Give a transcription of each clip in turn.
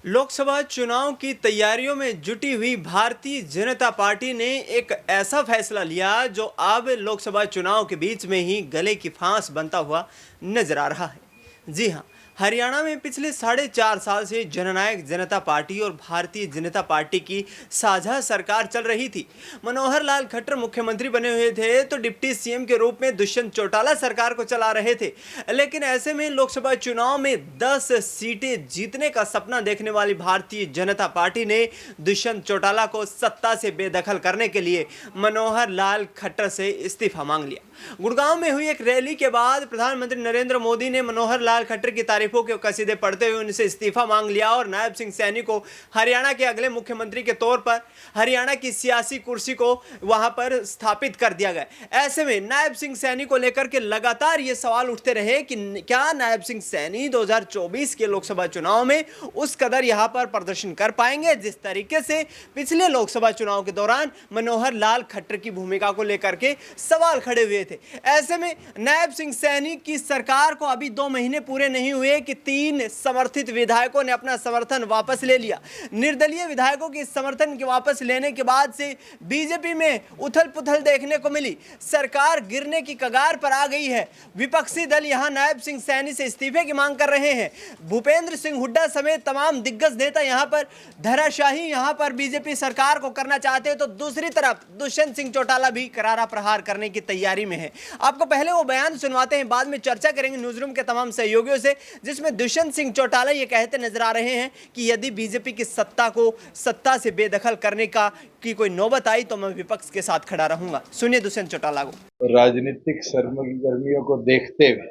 लोकसभा चुनाव की तैयारियों में जुटी हुई भारतीय जनता पार्टी ने एक ऐसा फैसला लिया जो अब लोकसभा चुनाव के बीच में ही गले की फांस बनता हुआ नजर आ रहा है। जी हां, हरियाणा में पिछले 4.5 साल से जननायक जनता पार्टी और भारतीय जनता पार्टी की साझा सरकार चल रही थी। मनोहर लाल खट्टर मुख्यमंत्री बने हुए थे तो डिप्टी सीएम के रूप में दुष्यंत चौटाला सरकार को चला रहे थे। लेकिन ऐसे में लोकसभा चुनाव में 10 सीटें जीतने का सपना देखने वाली भारतीय जनता पार्टी ने दुष्यंत चौटाला को सत्ता से बेदखल करने के लिए मनोहर लाल खट्टर से इस्तीफा मांग लिया। गुड़गांव में हुई एक रैली के बाद प्रधानमंत्री नरेंद्र मोदी ने मनोहर लाल खट्टर की तारीफों के कसीदे पढ़ते हुए उनसे इस्तीफा मांग लिया और नायब सिंह सैनी को हरियाणा के अगले मुख्यमंत्री के तौर पर हरियाणा की सियासी कुर्सी को वहां पर स्थापित कर दिया गया। ऐसे में नायब सिंह सैनी को लेकर के लगातार ये सवाल उठते रहे कि क्या नायब सिंह सैनी 2024 के लोकसभा चुनाव में उस कदर यहां पर प्रदर्शन कर पाएंगे जिस तरीके से पिछले लोकसभा चुनाव के दौरान मनोहर लाल खट्टर की भूमिका को लेकर के सवाल खड़े हुए थे। ऐसे में नायब सिंह सैनी की सरकार को अभी 2 महीने पूरे नहीं हुए कि 3 समर्थित विधायकों ने अपना समर्थन वापस ले लिया। निर्दलीय विधायकों के समर्थन के वापस लेने के बाद से बीजेपी में उथल पुथल देखने को मिली। सरकार गिरने की कगार पर आ गई है। विपक्षी दल यहां नायब सिंह सैनी से इस्तीफे की मांग कर रहे हैं। भूपेंद्र सिंह हुड्डा समेत तमाम दिग्गज नेता यहां पर धराशाही यहां पर बीजेपी सरकार को करना चाहते हैं, तो दूसरी तरफ दुष्यंत सिंह चौटाला भी करारा प्रहार करने की तैयारी में है। आपको पहले वो बयान सुनवाते हैं, बाद में चर्चा करेंगे न्यूज रूम के तमाम सहयोगियों से, जिसमें दुष्यंत सिंह चौटाला ये कहते नजर आ रहे हैं कि यदि बीजेपी की सत्ता से बेदखल करने की कोई नौबत आई तो मैं विपक्ष के साथ खड़ा रहूंगा। सुनिए दुष्यंत चौटाला को। राजनीतिक सरगर्मियों को देखते हुए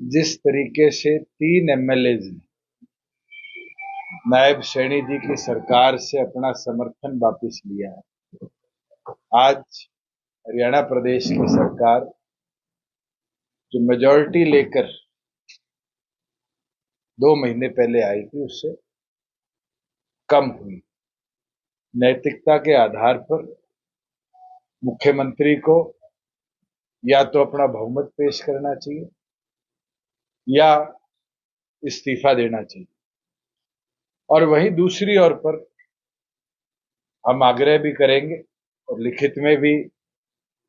जिस तरीके से 3 एमएलए नायब सैनी जी की सरकार से अपना समर्थन वापस लिया है, आज हरियाणा प्रदेश की सरकार जो मेजॉरिटी लेकर 2 महीने पहले आई थी उससे कम हुई। नैतिकता के आधार पर मुख्यमंत्री को या तो अपना बहुमत पेश करना चाहिए या इस्तीफा देना चाहिए। और वहीं दूसरी ओर पर हम आग्रह भी करेंगे और लिखित में भी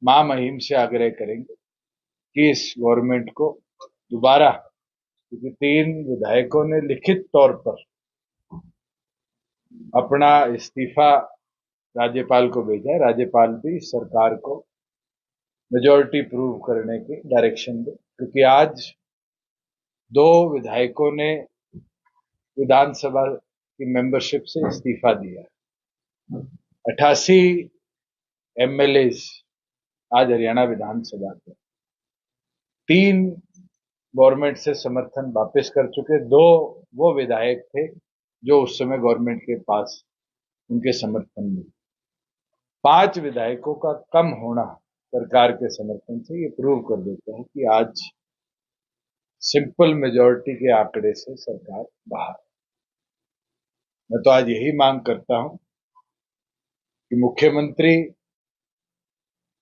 महामहिम से आग्रह करेंगे कि इस गवर्नमेंट को दोबारा, क्योंकि 3 विधायकों ने लिखित तौर पर अपना इस्तीफा राज्यपाल को भेजा है, राज्यपाल भी सरकार को मेजॉरिटी प्रूव करने की डायरेक्शन दे, क्योंकि आज 2 विधायकों ने विधानसभा की मेंबरशिप से इस्तीफा दिया है। 88 एमएलए आज हरियाणा विधानसभा के 3 गवर्नमेंट से समर्थन वापस कर चुके। 2 वो विधायक थे जो उस समय गवर्नमेंट के पास उनके समर्थन में। 5 विधायकों का कम होना सरकार के समर्थन से ये प्रूव कर देता है कि आज सिंपल मेजॉरिटी के आंकड़े से सरकार बाहर। मैं तो आज यही मांग करता हूं कि मुख्यमंत्री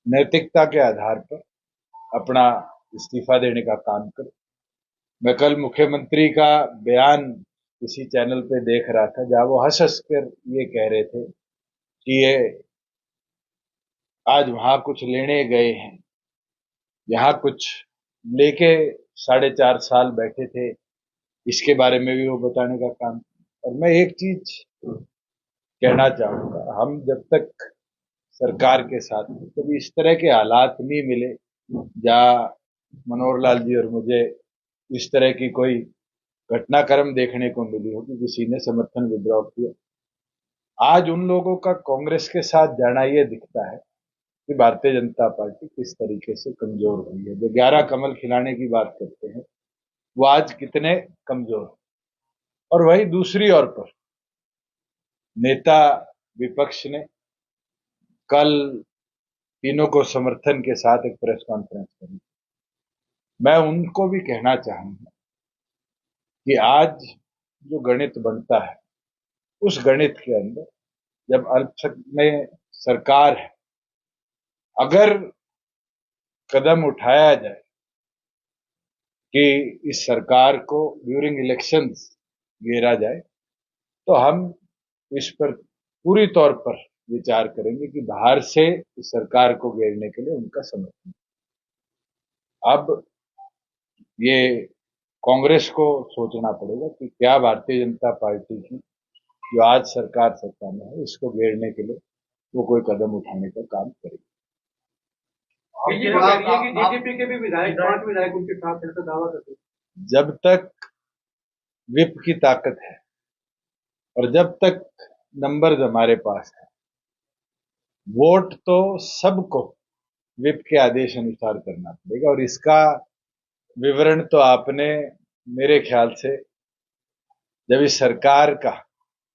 नैतिकता के आधार पर अपना इस्तीफा देने का काम करे। मैं कल मुख्यमंत्री का बयान किसी चैनल पे देख रहा था जहां वो हंस हंस कर ये कह रहे थे कि ये आज वहां कुछ लेने गए हैं, यहां कुछ लेके 4.5 साल बैठे थे, इसके बारे में भी वो बताने का काम। और मैं एक चीज कहना चाहूंगा, हम जब तक सरकार के साथ कभी इस तरह के हालात नहीं मिले जहां मनोहर लाल जी और मुझे इस तरह की कोई घटनाक्रम देखने को मिली हो कि किसी ने समर्थन विड्रॉ किया। आज उन लोगों का कांग्रेस के साथ जाना ये दिखता है कि भारतीय जनता पार्टी किस तरीके से कमजोर हुई है। जो 11 कमल खिलाने की बात करते हैं वो आज कितने कमजोर। और वही दूसरी ओर पर नेता विपक्ष ने कल तीनों को समर्थन के साथ एक प्रेस कॉन्फ्रेंस करी। मैं उनको भी कहना चाहूंगा कि आज जो गणित बनता है उस गणित के अंदर जब अल्पसंख्यक में सरकार है, अगर कदम उठाया जाए कि इस सरकार को ड्यूरिंग इलेक्शंस घेरा जाए तो हम इस पर पूरी तौर पर विचार करेंगे कि बाहर से इस सरकार को घेरने के लिए उनका समर्थन। अब ये कांग्रेस को सोचना पड़ेगा कि क्या भारतीय जनता पार्टी की जो आज सरकार सत्ता में है इसको घेरने के लिए वो कोई कदम उठाने का काम करेगी। बीजेपी के भी विधायक 5 विधायक उनके साथ ऐसा दावा करते हैं। जब तक विप की ताकत है और जब तक नंबर्स हमारे पास है, वोट तो सबको विप के आदेश अनुसार करना पड़ेगा। और इसका विवरण तो आपने मेरे ख्याल से जब इस सरकार का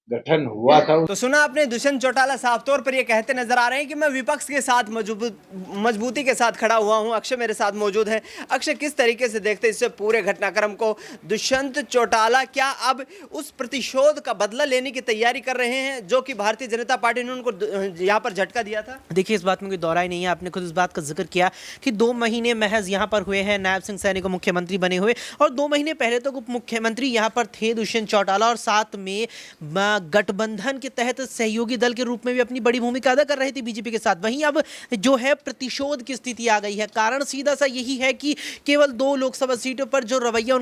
गठन हुआ था तो सुना आपने, दुष्यंत चौटाला साफ तौर पर ये कहते नजर आ रहे हैं कि मैं विपक्ष के साथ मजबूती के साथ खड़ा हुआ हूं। अक्षय मेरे साथ मौजूद है। अक्षय, किस तरीके से देखते इससे पूरे घटनाक्रम को? दुष्यंत चौटाला क्या अब उस प्रतिशोध का बदला लेने की तैयारी कर रहे हैं जो कि भारतीय जनता पार्टी ने उनको यहाँ पर झटका दिया था? देखिए, इस बात में कोई दौरा ही नहीं है। आपने खुद इस बात का जिक्र किया कि 2 महीने महज यहाँ पर हुए हैं नायब सिंह सैनी को मुख्यमंत्री बने हुए, और 2 महीने पहले तो उप मुख्यमंत्री यहाँ पर थे दुष्यंत चौटाला, और साथ में गठबंधन के तहत सहयोगी दल के रूप में भी अपनी बड़ी भूमिका अदा कर रहे थे बीजेपी के साथ। वहीं अब जो है प्रतिशोध की स्थिति आ गई है। कारण सीधा सा यही है कि केवल 2 लोकसभा सीटों पर जो रवैया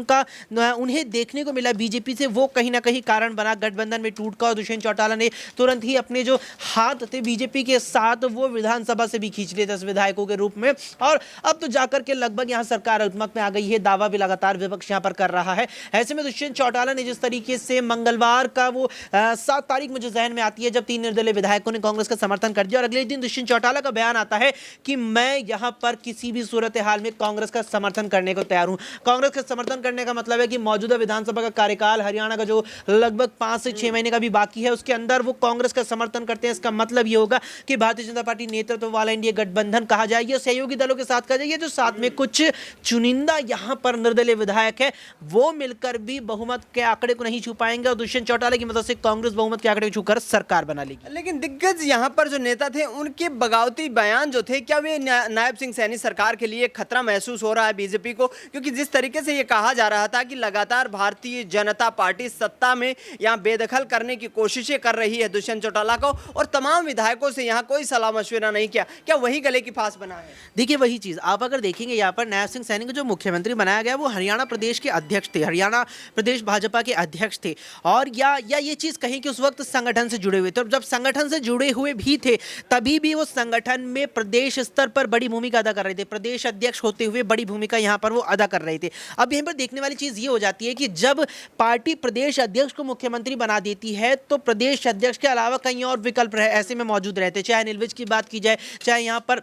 उन्हें देखने को मिला बीजेपी से, वो कहीं ना कहीं कारण बना गठबंधन में टूट का। और दुष्यंत चौटाला ने तुरंत ही अपने जो हाथ थे बीजेपी के साथ वो विधानसभा से भी खींच लिए 10 विधायकों के रूप में, और अब तो जाकर के लगभग यहाँ सरकार अल्पमत में आ गई है। दावा भी लगातार विपक्ष यहाँ पर कर रहा है। ऐसे में दुष्यंत चौटाला ने जिस तरीके से मंगलवार का वो 7 तारीख मुझे जहन में आती है जब 3 निर्दलीय विधायकों ने कांग्रेस का समर्थन कर दिया, और अगले दिन दुष्यंत चौटाला का बयान आता है कि मैं यहां पर किसी भी सूरत हाल में कांग्रेस का समर्थन करने को तैयार हूं। कांग्रेस का समर्थन करने का मतलब है कि मौजूदा विधानसभा का कार्यकाल हरियाणा का जो लगभग 5 से 6 महीने का भी बाकी है, उसके अंदर वो कांग्रेस का समर्थन करते हैं। इसका मतलब ये होगा कि भारतीय जनता पार्टी नेतृत्व वाला इंडिया गठबंधन कहा जाए या सहयोगी दलों के साथ कहा जाए, जो साथ में कुछ चुनिंदा यहां पर निर्दलीय विधायक है, वो मिलकर भी बहुमत के आंकड़े को नहीं छू पाएंगे, और दुष्यंत चौटाला की मदद से कांग्रेस बहुमत के आंकड़े को छूकर सरकार बना लेगी। लेकिन दिग्गज यहाँ पर जो नेता थे उनके बगावती बयान जो थे, क्या वे नायब सिंह सैनी सरकार के लिए खतरा महसूस हो रहा है बीजेपी को? क्योंकि जिस तरीके से ये कहा जा रहा था कि लगातार भारतीय जनता पार्टी सत्ता में यहाँ बेदखल करने की कोशिशें कर रही है दुष्यंत चौटाला को, और तमाम विधायकों से यहाँ कोई सलाह मशविरा नहीं किया, क्या वही गले की फांस बना है? देखिए, वही चीज आप अगर देखेंगे, यहाँ पर नायब सिंह सैनी को जो मुख्यमंत्री बनाया गया वो हरियाणा प्रदेश के अध्यक्ष थे, हरियाणा प्रदेश भाजपा के अध्यक्ष थे, और या ये चीज कहीं कि उस वक्त संगठन से जुड़े हुए थे। जब संगठन से जुड़े हुए भी थे तभी भी वो संगठन में प्रदेश स्तर पर बड़ी भूमिका अदा कर रहे थे, प्रदेश अध्यक्ष होते हुए बड़ी भूमिका यहां पर वो अदा कर रहे थे। अब यहीं पर देखने वाली चीज ये हो जाती है कि जब पार्टी प्रदेश अध्यक्ष को मुख्यमंत्री बना देती है तो प्रदेश अध्यक्ष के अलावा कई और विकल्प ऐसे में मौजूद रहते, चाहे अनिल विज की बात की जाए, चाहे यहां पर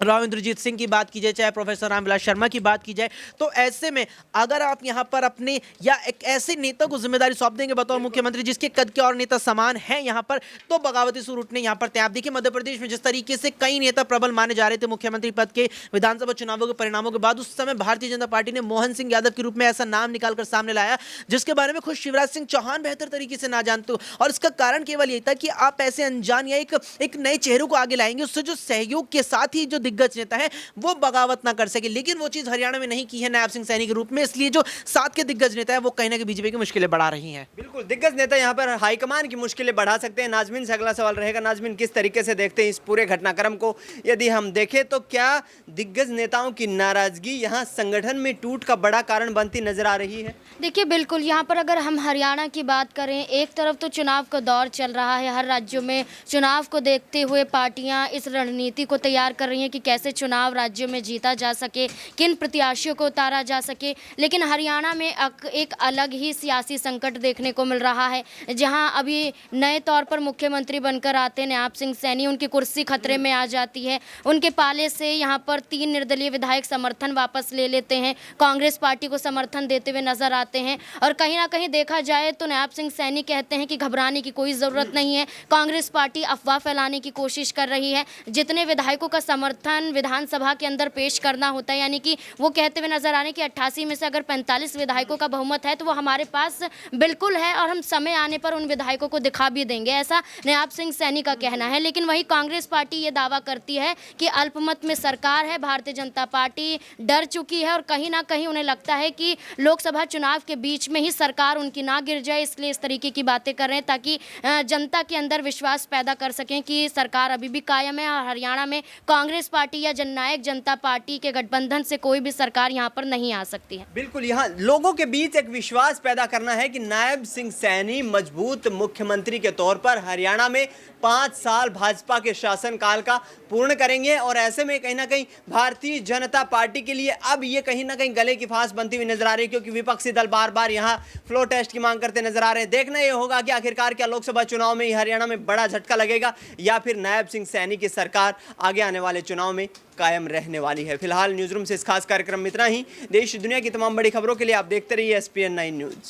राव इंद्रजीत सिंह की बात की जाए, चाहे प्रोफेसर रामविलास शर्मा की बात की जाए। तो ऐसे में अगर आप यहां पर अपने या एक ऐसे नेता को जिम्मेदारी सौंप देंगे बतौर मुख्यमंत्री जिसके कद के और नेता समान हैं यहां पर, तो बगावती सुर उठने यहां पर तैयार। आप देखिए, मध्य प्रदेश में जिस तरीके से कई नेता प्रबल माने जा रहे थे मुख्यमंत्री पद के विधानसभा चुनावों के परिणामों के बाद, उस समय भारतीय जनता पार्टी ने मोहन सिंह यादव के रूप में ऐसा नाम निकालकर सामने लाया जिसके बारे में खुद शिवराज सिंह चौहान बेहतर तरीके से ना जानते हो। और इसका कारण केवल यही था कि आप ऐसे अनजान या एक नए चेहरों को आगे लाएंगे, उससे जो सहयोग के साथ ही जो दिग्गज नेता है वो बगावत ना कर सके। लेकिन वो चीज हरियाणा में नहीं की है नायब सिंह सैनी के रूप में, इसलिए जो साथ के दिग्गज नेता है वो कहीं ना कहीं बीजेपी की मुश्किलें बढ़ा रही हैं। बिल्कुल, दिग्गज नेता यहाँ पर हाईकमान की मुश्किलें बढ़ा सकते हैं। नाजमीन से अगला सवाल रहेगा। नाजमीन, किस तरीके से देखते हैं इस पूरे घटनाक्रम को? यदि हम देखें तो क्या दिग्गज नेताओं की नाराजगी यहाँ संगठन में टूट का बड़ा कारण बनती नजर आ रही है? देखिए, बिल्कुल, यहाँ पर अगर हम हरियाणा की बात करें, एक तरफ तो चुनाव का दौर चल रहा है, हर राज्यों में चुनाव को देखते हुए पार्टियां इस रणनीति को तैयार कर रही हैं कि कैसे चुनाव राज्यों में जीता जा सके, किन प्रत्याशियों को उतारा जा सके। लेकिन हरियाणा में एक अलग ही सियासी संकट देखने को मिल रहा है, जहां अभी नए तौर पर मुख्यमंत्री बनकर आते नायब सिंह सैनी, उनकी कुर्सी खतरे में आ जाती है। उनके पाले से यहाँ पर 3 निर्दलीय विधायक समर्थन वापस ले लेते हैं, कांग्रेस पार्टी को समर्थन देते हुए नजर आते हैं। और कहीं ना कहीं देखा जाए तो नायब सिंह सैनी कहते हैं कि घबराने की कोई ज़रूरत नहीं है, कांग्रेस पार्टी अफवाह फैलाने की कोशिश कर रही है। जितने विधायकों का समर्थन कथन विधानसभा के अंदर पेश करना होता है, यानी कि वो कहते हुए नजर आ रहे हैं कि 88 में से अगर 45 विधायकों का बहुमत है तो वो हमारे पास बिल्कुल है और हम समय आने पर उन विधायकों को दिखा भी देंगे, ऐसा नायब सिंह सैनी का कहना है। लेकिन वही कांग्रेस पार्टी ये दावा करती है कि अल्पमत में सरकार है, भारतीय जनता पार्टी डर चुकी है और कहीं ना कहीं उन्हें लगता है कि लोकसभा चुनाव के बीच में ही सरकार उनकी ना गिर जाए, इसलिए इस तरीके की बातें कर रहे हैं ताकि जनता के अंदर विश्वास पैदा कर सकें कि सरकार अभी भी कायम है और हरियाणा में कांग्रेस पार्टी या जननायक जनता पार्टी के गठबंधन से कोई भी सरकार यहाँ पर नहीं आ सकती है। बिल्कुल, यहाँ लोगों के बीच एक विश्वास पैदा करना है कि नायब सिंह सैनी मजबूत मुख्यमंत्री के तौर पर हरियाणा में 5 साल भाजपा के शासनकाल का पूर्ण करेंगे और ऐसे में कहीं ना कहीं भारतीय जनता पार्टी के लिए अब ये कहीं ना कहीं गले की फांस बनती हुई नजर आ रही है, क्योंकि विपक्षी दल बार बार यहाँ फ्लोर टेस्ट की मांग करते नजर आ रहे हैं। देखना ये होगा कि आखिरकार क्या लोकसभा चुनाव में हरियाणा में बड़ा झटका लगेगा या फिर नायब सिंह सैनी की सरकार आगे आने वाले चुनाव में कायम रहने वाली है। फिलहाल न्यूज़ रूम से इस खास कार्यक्रम में इतना ही। देश दुनिया की तमाम बड़ी खबरों के लिए आप देखते रहिए SPN 9 न्यूज़।